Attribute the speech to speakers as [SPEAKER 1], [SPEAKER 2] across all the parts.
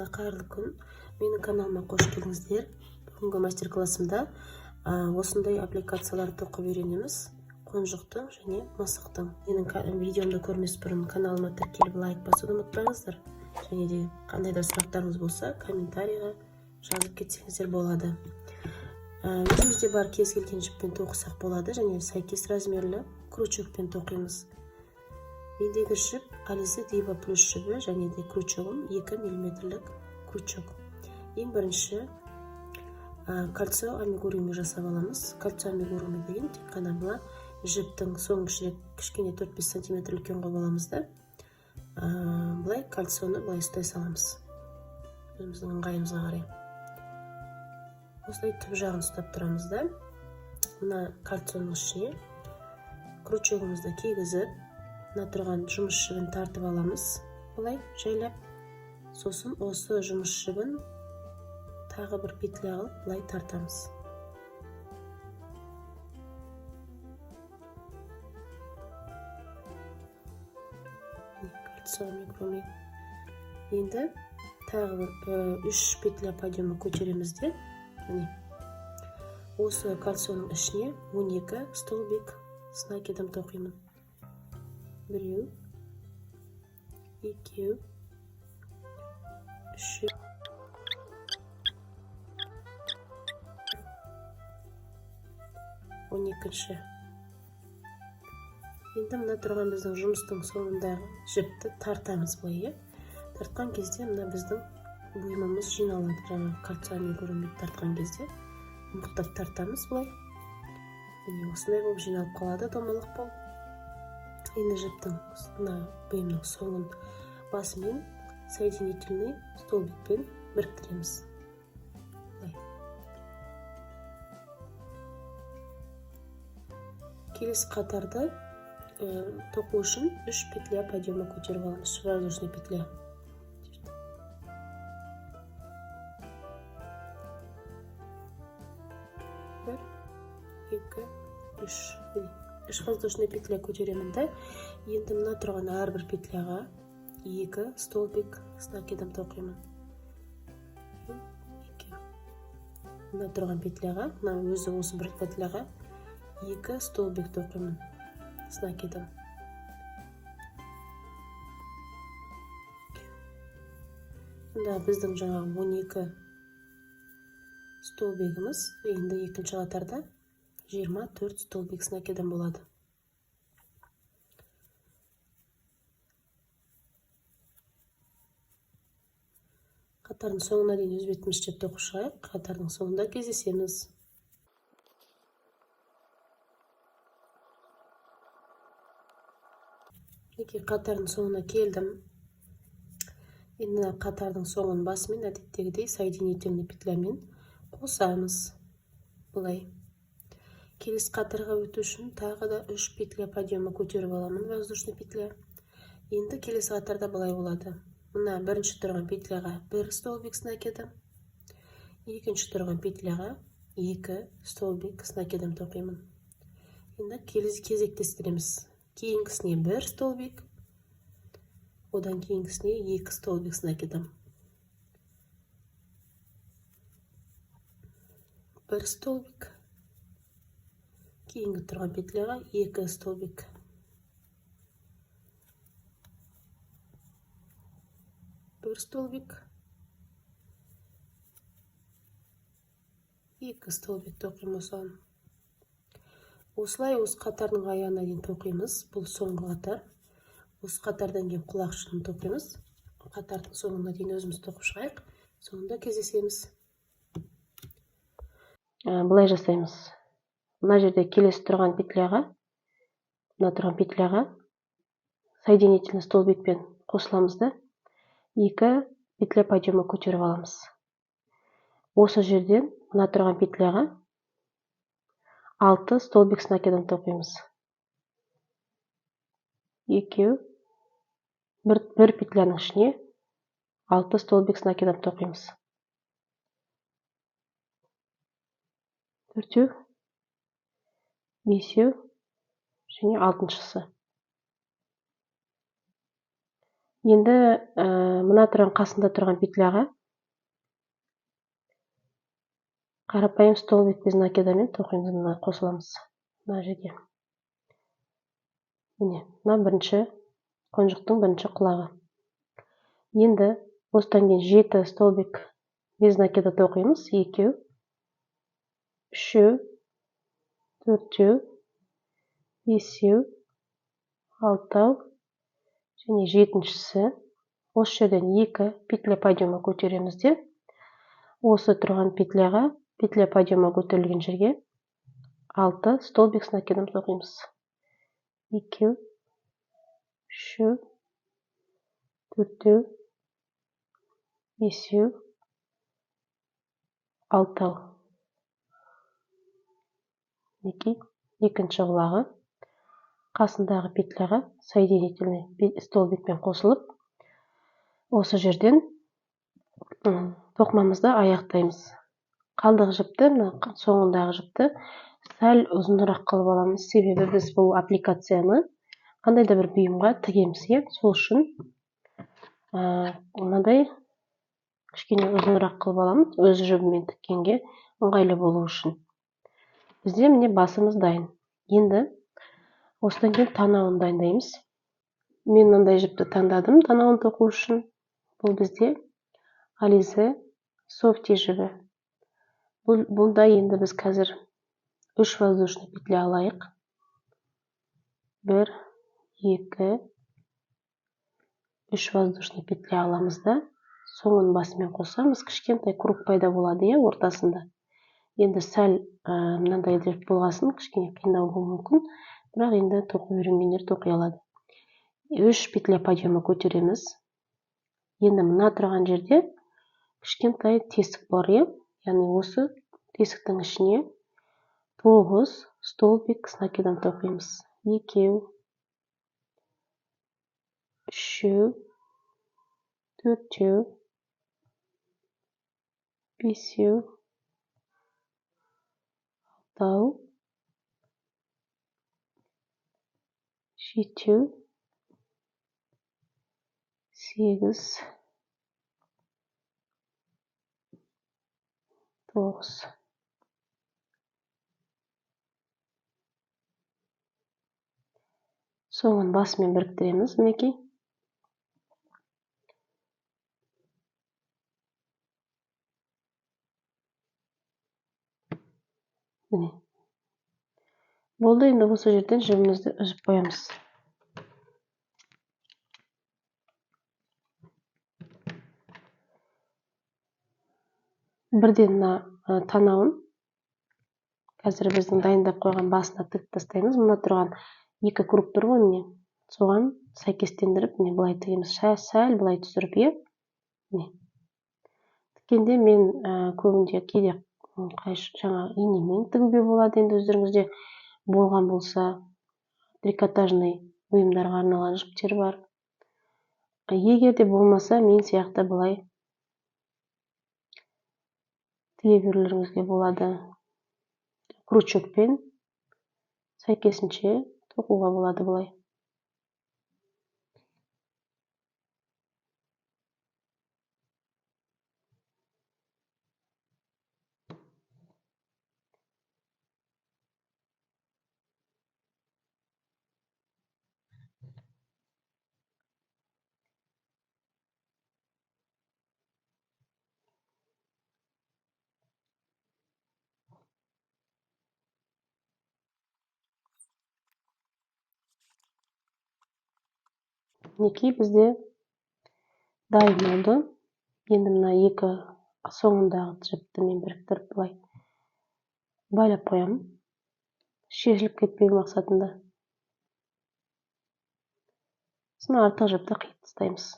[SPEAKER 1] Барлығыңызға қайырлы күн. Менің каналыма қош келдіңіздер. Бүгінгі мастер-классымда осындай аппликацияларды оқып үйренеміз. Қонжықтың және мысықтың. Менің видеомды көрмес бұрын каналыма тіркеліп лайк басуды ұмытпаңыздар. Және де қандай да сұрақтарыңыз болса, комментарийға жазып кетсеңіздер болады. Өзімізде бар кез келген жіппен тоқысақ болады, және сәйкес размерлі крючокпен тоқимыз. Мендегі жіп Alize Diva плюс жібі және де крючогым 2 мм крючок. Ең бірінші кольцо амигуруми жасап аламыз. Кольцо амигуруми деген тек қана бұла жіптің соңғы кішкене 4-5 см үлкен қылып аламыз да, бұлай кольцоны бұлай ұстай саламыз. Өзіміздің ыңғайымызға қарай. Осылай түп жағын ұстап тұрамыз да, мына кольцоның ішіне крючогымызды кигізіп, мына тұрған жұмыс жібін тартып аламыз. Бұлай жайлап. Сосын осы жұмыс жібін тағы бір петля қылып бұлай тартамыз. Енді тағы бір 3 петля подъемы көтереміз де, осы кольцоның ішіне 12 столбик с накидом тоқимын. 1, 2, 3. Енді мына тұрған біздің жұмыстың соңындағы жіпті тартамыз бұлай. Тартқан кезде мына біздің бұйымымыз жиналады. Жаңа кольцо амигуруми тартқан кезде мықтап тартамыз бұлай. Осындай болып жиналып қалады, домалақ болып. Енді жіптің бұйымның соңын басымен соединительный столбикпен біріктіреміз. Келесі қатарды тоқу үшін 3 петля подъемы көтеріп аламыз. Воздушный петля. Бір, екі, үш воздушный петля көтеремін да, енді мына тұрған әрбір петляға 2 столбик с накидом тоқимын. Мына тұрған петляға, өзі осы бір петляға 2 столбик тоқимын с накидом. Мұнда біздің жаңа 12 столбигіміз, енді екінші қатарда 24 столбик с накидом болады. Қатардың соңына дейін өз бетімізше тоқып шығайық. Қатардың соңында кездесеміз. Қатардың соңына келдім. Енді қатардың соңын басымен әдеттегідей соединительный петлямен қосамыз. Бұлай. Келесі қатарға өту үшін тағы да 3 петля подъемы көтеріп аламын, воздушный петля. Енді келесі қатарда бұлай болады. Мына бірінші тұрған петляға 1 столбик с накидом, екінші тұрған петляға 2 столбик с накидом тоқимын. Енді кезектестіреміз. Кейінгісіне 1 столбик, одан кейінгісіне 2 столбик с накидом. 1 столбик, кейінгі тұрған петляға 2 столбик. 1 столбик, 2 столбик тоқимын осыған. Осылай осы қатардың аяғына дейін тоқимыз. Бұл соңғы қатар. Осы қатардан кейін құлақшынын тоқимыз. Қатардың соңына дейін өзіміз тоқып шығайық. Соңында кездесеміз. Бұлай жасаймыз. Мына жерде келесі тұрған петляға, соединительный столбикпен қосыламыз да, 2 петля подъемы көтеріп аламыз. Осы жерден мына тұрған петляға 6 столбик с накидом тоқимыз. 2, бір петляның ішіне 6 столбик с накидом тоқимыз. 4, 5 және 6-шысы. Енді мына тұрған қасында тұрған петляға қарапайым столбик без накидамен тоқимыз. Мына қосыламыз мына жерге. Міне, мына бірінші қонжықтың бірінші құлағы. Енді осыдан кейін 7 столбик без накида тоқимыз. 2, 3, 4, 5, 6 және 7-шісі. Осы жерден 2 петля подъема көтереміз де, осы тұрған петля подъема көтерілген жерге 6 столбик с накидом тоқимыз. 2, 3, 4, 5, 6. Екінші құлағы қасындағы петляға соединительный столбикпен қосылып, осы жерден тоқымамызды аяқтаймыз. Қалдық жіпті, соңындағы жіпті сәл ұзынырақ қылып аламыз. Себебі біз бұл аппликацияны қандай да бір бұйымға тігеміз. Сол үшін мынадай кішкене ұзынырақ қылып аламыз, өз жібімен тіккенге ыңғайлы болу үшін. Бізде міне басымыз дайын. Енді осыдан кейін танауын дайындаймыз. Мен мынандай жіпті таңдадым танауын тоқу үшін. Бұл бізде Alize Softy жібі. Бұлда енді біз қазір 3 воздушный петля алайық. 1, 2, 3 воздушный петля аламыз да, соңын басымен қосамыз, кішкентай круг пайда болады ортасында. Енді сәл мынандай деп болғасын, кішкене қиындау болуы мүмкін, бірақ енді тоқып үйренгендер тоқи алады. 3 петля подъема көтереміз. Енді мына тұрған жерде кішкентай тесік бар, яғни осы тесіктің ішіне 9 столбик с накидом тоқимыз. 2, 3, 4, 5, 6, 7, 8, 9. Соңын басымен біріктіреміз, мінекей. Міне. Болды, енді осы жерден жібімізді үзіп қоямыз. Бірден танауын қазір біздің дайындап қойған басына тігіп тастаймыз. Мына тұрған 2 круг тұр ғой, міне. Соған сәйкестендіріп, міне былай тігеміз. Сәл былай түсіріп, міне. Тіккенде мен көбінде кейде жаңа инемен тігуге болады. Енді өздеріңізде болған болса, трикотажный бұйымдарға арналған жіптер бар. Егер де болмаса, мен сияқты былай тіге берулеріңізге болады. Крючокпен сәйкесінше тоқуға болады былай. Мінекей бізде дайын болды. Енді мына 2 соңындағы жіпті мен біріктіріп былай байлап қоямын. Шешіліп кетпеу мақсатында. Сосын артық жіпті қиып тастаймыз.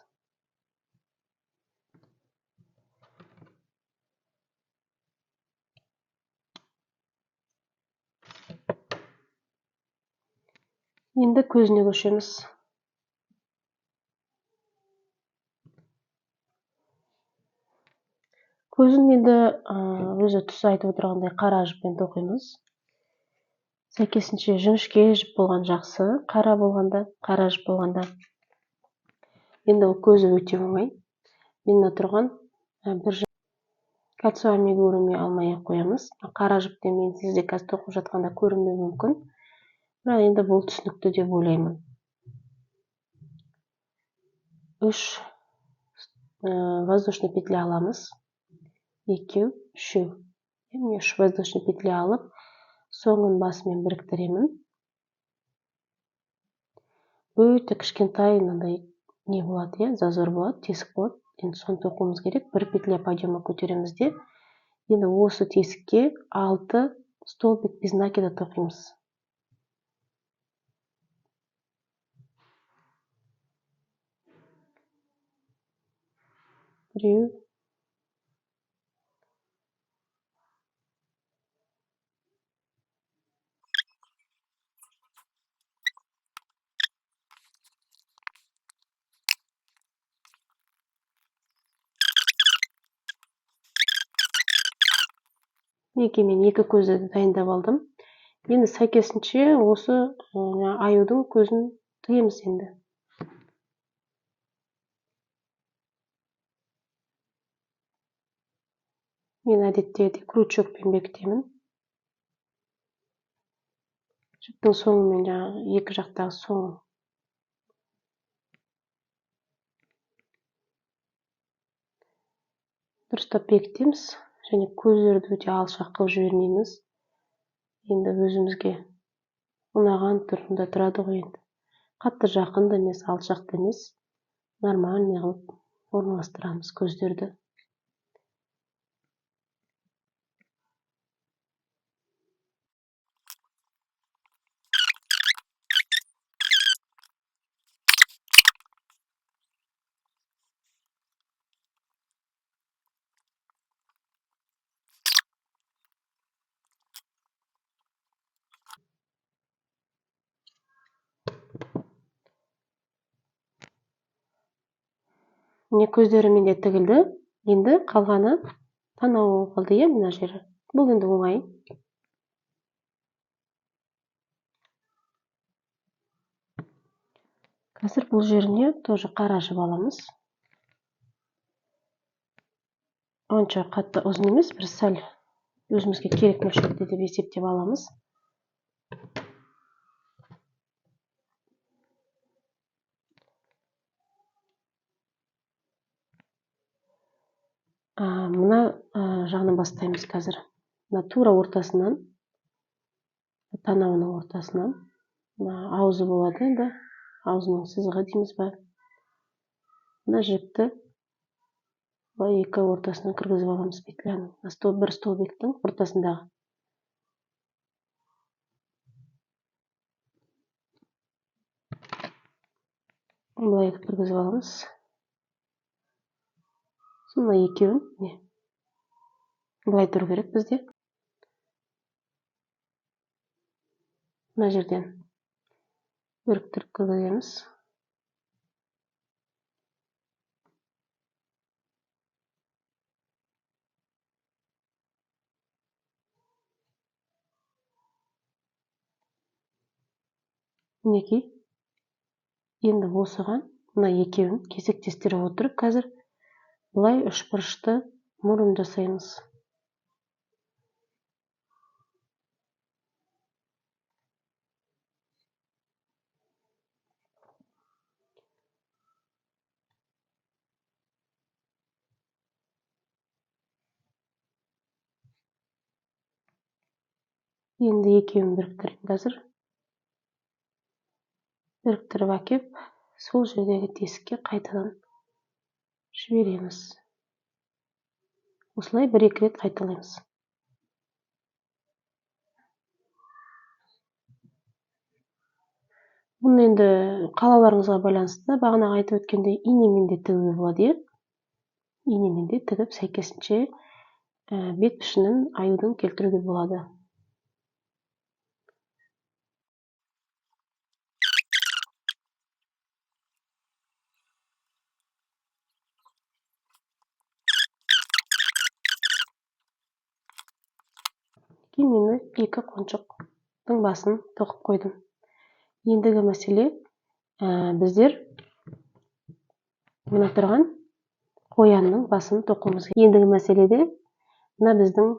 [SPEAKER 1] Енді көзіне көшеміз. Көзін енді өзі түсі айтып отырғандай қара жіппен тоқимыз. Сәйкесінше жіңішке жіп болған жақсы, қара жіп болғанда. Енді ол көзі өте оңай. Мен тұрған бір кальций амигуруми алмай қоямыз. Қара жіптен мен сізде қазір тоқып жатқанда көрінбеуі мүмкін. Бірақ енді бұл түсінікті деп ойлаймын. 3 воздушный петля аламыз. 2, 3. Мен 3 воздушный петля алып, соңын басымен біріктіремін. Өте кішкентай мынандай не болады, зазор болады, тесік болады. Енді соны тоқуымыз керек. Бір петля подъема көтереміз де, енді осы тесікке 6 столбик без накида тоқимыз. Біреу, неге мен 2 көзді дайындап алдым. Енді сәйкесінше осы аюдың көзін тігеміз енді. Мен әдетте крючокпен бекітемін. Жіптің соңымен жаңағы екі жақтағы соңын дұрыстап бекітеміз. Және көздерді өте алшақ қылып жібермейміз. Енді өзімізге ұнаған түрінде тұрады ғой енді. Қатты жақын да емес, алшақ та емес. Нормальный қылып орналастырамыз көздерді. Міне көздері менде тігілді. Енді қалғаны танауы қалды, мына жері. Бұл енді оңай. Қазір бұл жеріне тоже қара жіп аламыз. Онша қатты ұзын емес, бір сәл өзімізге керек мөлшерде деп есептеп аламыз. Мына жағынан бастаймыз қазір. Мына тура ортасынан, танауының ортасынан, аузы болады енді, аузының сызығы дейміз ба. Мына жіпті екі ортасынан кіргізіп аламыз петляның. Бір столбиктің ортасындағы. Былай кіргізіп аламыз. Мына екеуін былай тұру керек бізде. Мына жерден біріктіріп кіргіземіз. Мінекей. Енді осыған мына екеуін кесектестіріп отырып, қазір бұлай үшбұрышты мұрын жасаймыз. Енді екеуін біріктірейін қазір. Біріктіріп әкеп, сол жердегі тесікке қайтадан жібереміз. Осылай 1-2 рет қайталаймыз. Бұны енді қалауларыңызға байланысты, бағанағы айтып өткендей инемен де тігуге болады. Инемен де тігіп, сәйкесінше бет пішінін аюдың келтіруге болады. Мен 2 қоншықтың басын тоқып қойдым. Ендігі мәселе біздер мына тұрған қоянның басын тоқуымыз. Ендігі мәселеде мына біздің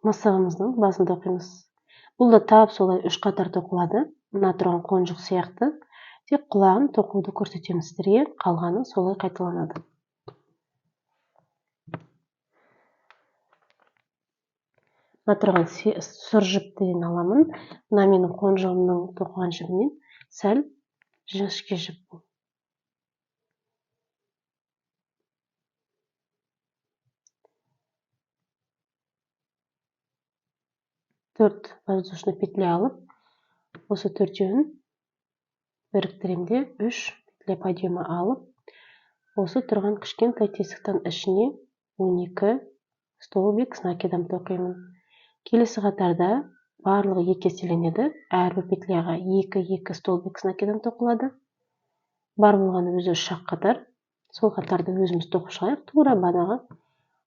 [SPEAKER 1] мысығымыздың басын тоқимыз. Бұл да тап солай 3 қатар тоқылады. Мына тұрған қонжық сияқты. Тек құлағын тоқуды көрсетеміз сіздерге, қалғаны солай қайталанады. Мына тұрған сұр жіптен аламын. Мына менің қонжығымның тоқыған жібінен сәл жіңішке жіп. 4 воздушный петля алып, осы төртеуін біріктіремде 3 петля подъема алып, осы тұрған кішкентай тесіктің ішіне 12 столбик с накидом тоқимын. Келесі қатарда барлығы 2 еселенеді. Әрбір петляға 2 столбик с накидом тоқылады. Бар болғаны өзі 3 қатар. Сол қатарды өзіміз тоқып шығайық. Тура банағы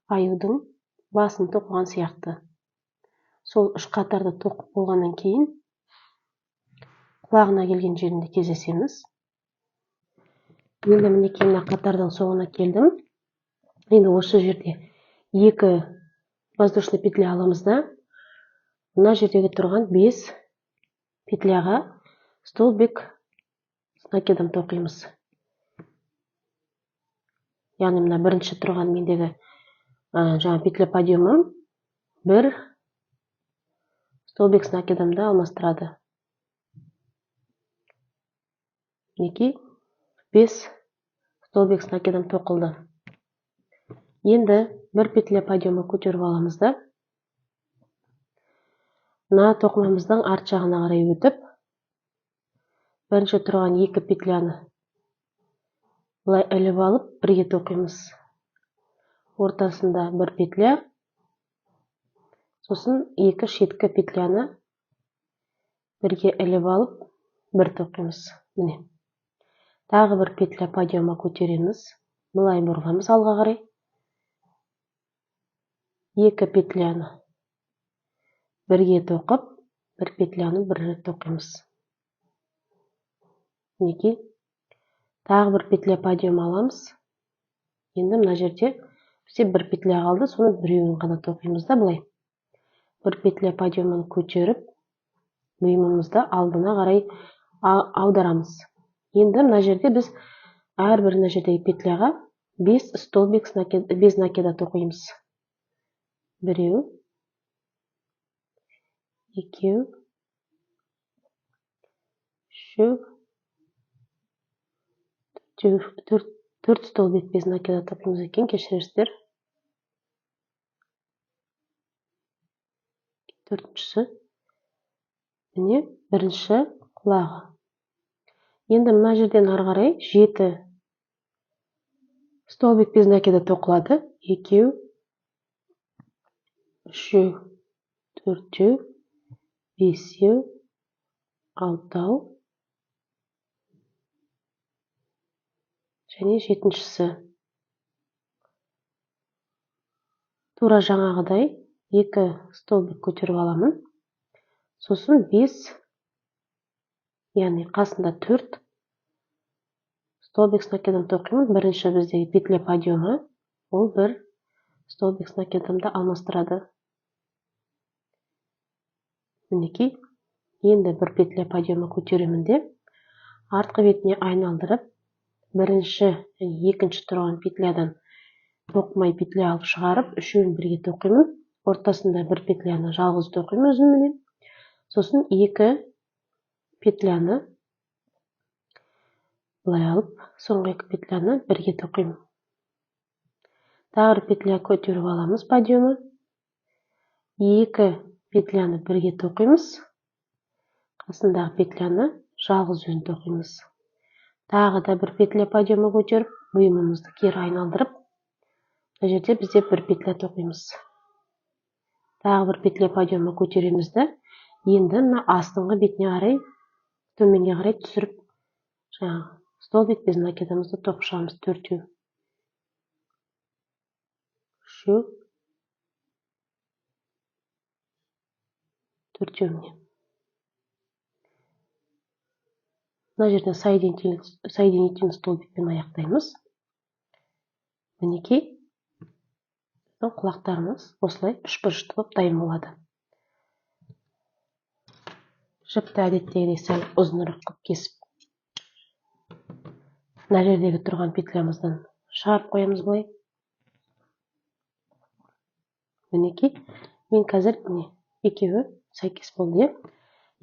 [SPEAKER 1] аюдың басын тоқыған сияқты. Сол 3 қатарды тоқып болғаннан кейін құлағына келген жерінде кездесеміз. Енді мінекей мына қатардың соңына келдім. Енді осы жерде 2 воздушный петля аламыз да, мына жердегі тұрған 5 петляға столбик с накидом тоқимыз. Яғни мына бірінші тұрған мендегі жаңа петля подъемы 1 столбик с накидомды алмастырады. Мінекей 5 столбик с накидом тоқылды. Енді 1 петля подъемы көтеріп аламыз да, мына тоқымамыздың арт жағына қарай өтіп, бірінші тұрған 2 петляны былай іліп алып, бірге тоқимыз. Ортасында 1 петля, сосын 2 шеткі петляны бірге іліп алып, 1 тоқимыз. Міне. Тағы 1 петля подъема көтереміз, былай бұрыламыз алға қарай. 2 петляны бірге тоқып, 1 петляны бір рет тоқимыз. Мінекей. Тағы 1 петля подъем аламыз. Енді мына жерде бізде 1 петля қалды, соны біреуін ғана тоқимыз да былай. 1 петля подъемын көтеріп, бұйымымызды алдына қарай аударамыз. Енді мына жерде біз әрбір мына жердегі петляға 5 столбик без накида тоқимыз. Біреу, екеу, үшеу, төрт столбик без накида тоқимыз екен, кешірерсіздер. Төртіншісі, міне бірінші құлағы. Енді мына жерден ары қарай 7 столбик без накида тоқылады. Екеу, үшеу, төртеу, бесеу, алтау және жетіншісі. Тура жаңағыдай 2 столбик көтеріп аламын. Сосын 5, яғни қасында 4 столбик с накидом тоқимын. Бірінші біздегі петля подъемы, ол 1 столбик с накидомды алмастырады. Мінекей. Енді 1 петля подъемы көтеремін де, артқы бетіне айналдырып, бірінші және екінші тұрған петлядан тоқымай петля алып шығарып, үшеуін бірге тоқимын. Ортасында 1 петляны жалғыз тоқимын өзіммен. Сосын 2 петляны былай алып, соңғы 2 петляны бірге тоқимын. Тағы 1 петля көтеріп аламыз подъемы. 2 петляны бірге тоқимыз. Қасындағы петляны жалғыз өзін тоқимыз. Тағы да 1 петля подъемы көтеріп, бұйымымызды кері айналдырып, мына жерде бізде 1 петля тоқимыз. Тағы 1 петля подъемы көтеремізді. Енді мына астыңғы бетіне қарай, төменге қарай түсіріп, жаңағы столбик без накидамызды тоқып шығамыз. 4-еу, үшеу, 4-еу. Мына жерден соединительный столбикпен аяқтаймыз. Мінекей құлақтарымыз осылай үшбұрышты болып дайын болады. Жіпті әдеттегідей сәл ұзынырақ қылып кесіп, мына жердегі тұрған петлямыздан шығарып қоямыз былай. Мінекей, мен қазір екеуі сәйкес болды.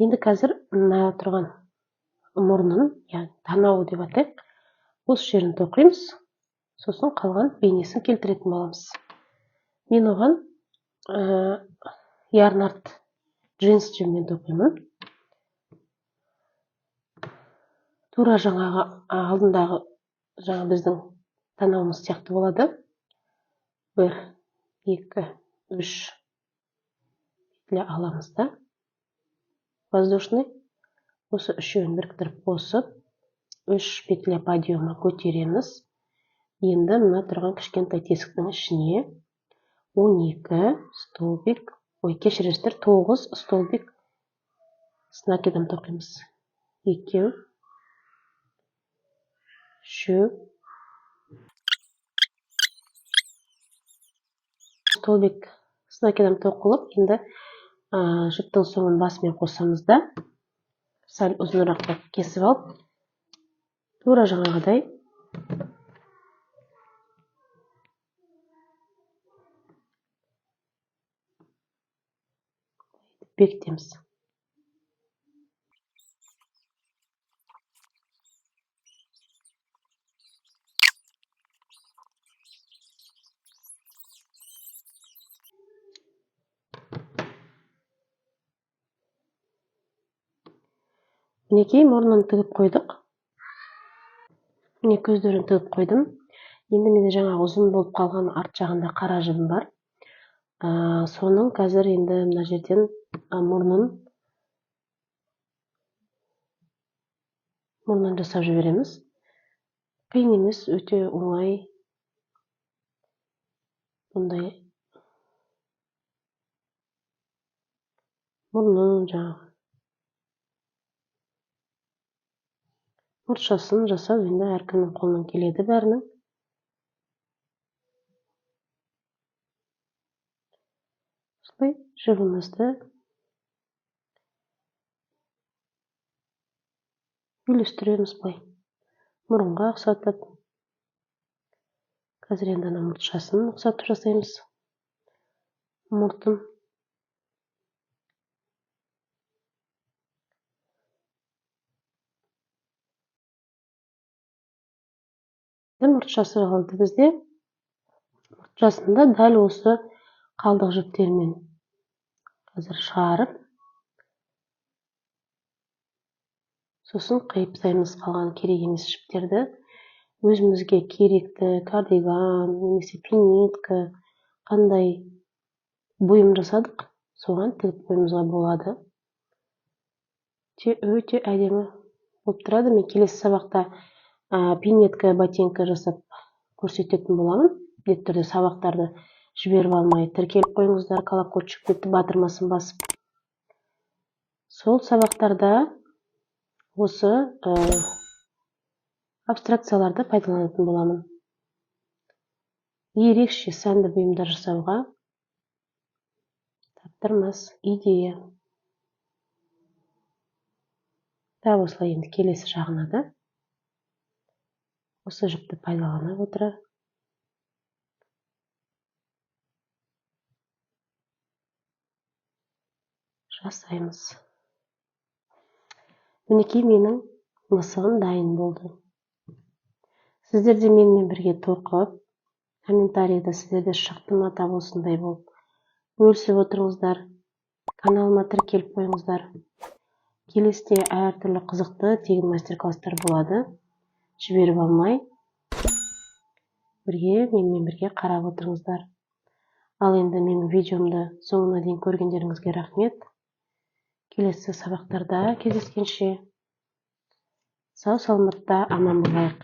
[SPEAKER 1] Енді қазір мына тұрған мұрнын, яғни танауы деп атайық, осы жерін тоқимыз, сосын қалған бейнесін келтіретін боламыз. Мен оған ярнард джинс жібімен тоқимын. Тура жаңағы алдындағы біздің танауымыз сияқты болады. 1, 2, 3 петля аламыз да, воздушный. Осы үшеуін біріктіріп қосып, 3 петля подъема көтереміз. Енді мына тұрған кішкентай тесіктің ішіне 12 столбик, кешірерсіздер, 9 столбик с накидом тоқимыз. 2, 3 столбик с накидом тоқылып, енді жіптің соңын басымен қосамыз да, сәл ұзынырақ кесіп алып, тура жаңағыдай бекітеміз. Мінекей мұрнын тігіп қойдық. Міне көздерін тігіп қойдым. Енді менде жаңа ұзын болып қалған арт жағында қара жібім бар. Соның қазір енді мына жерден мұрнын жасап жібереміз. Қиын емес, өте оңай. Бұндай мұрнын жаңағы мұртшасын жасау енді әркімнің қолынан келеді бәрінің. Осылай жібімізді үйлестіреміз былай. Мұрынға ұқсатып. Қазір енді ана мұртшасын ұқсатып жасаймыз. Мұртын. Мұртшасы қалды бізде. Мұртшасында дәл осы қалдық жіптермен қазір шығарып, сосын қиып тастаймыз қалған керек емес жіптерді. Өзімізге керекті кардиган, немесе пинетка, қандай бұйым жасадық, соған тігіп қоюымызға болады. Өте әдемі болып тұрады. Мен келесі сабақта пинетка, ботинка жасап көрсететін боламын. Міндетті түрде сабақтарды жіберіп алмай тіркеліп қойыңыздар, колокольчик бетті батырмасын басып. Сол сабақтарда осы абстракцияларды пайдаланатын боламын. Ерекше сәнді бұйымдар жасауға таптырмас идея. Тап осылай енді келесі жағына да осы жіпті пайдалана отыра жасаймыз. Мінекей менің мысығым дайын болды. Сіздер де менімен бірге тоқып, комментарийда сіздерде шықты ма, тап осындай болып бөлісіп отырыңыздар. Каналыма тіркеліп қойыңыздар. Келесте әртүрлі қызықты тегін мастер-класстар болады. Жіберіп алмай, менімен бірге қарап отырыңыздар. Ал енді менің видеомды соңына дейін көргендеріңізге рахмет. Келесі сабақтарда кездескенше сау саламатта аман болайық.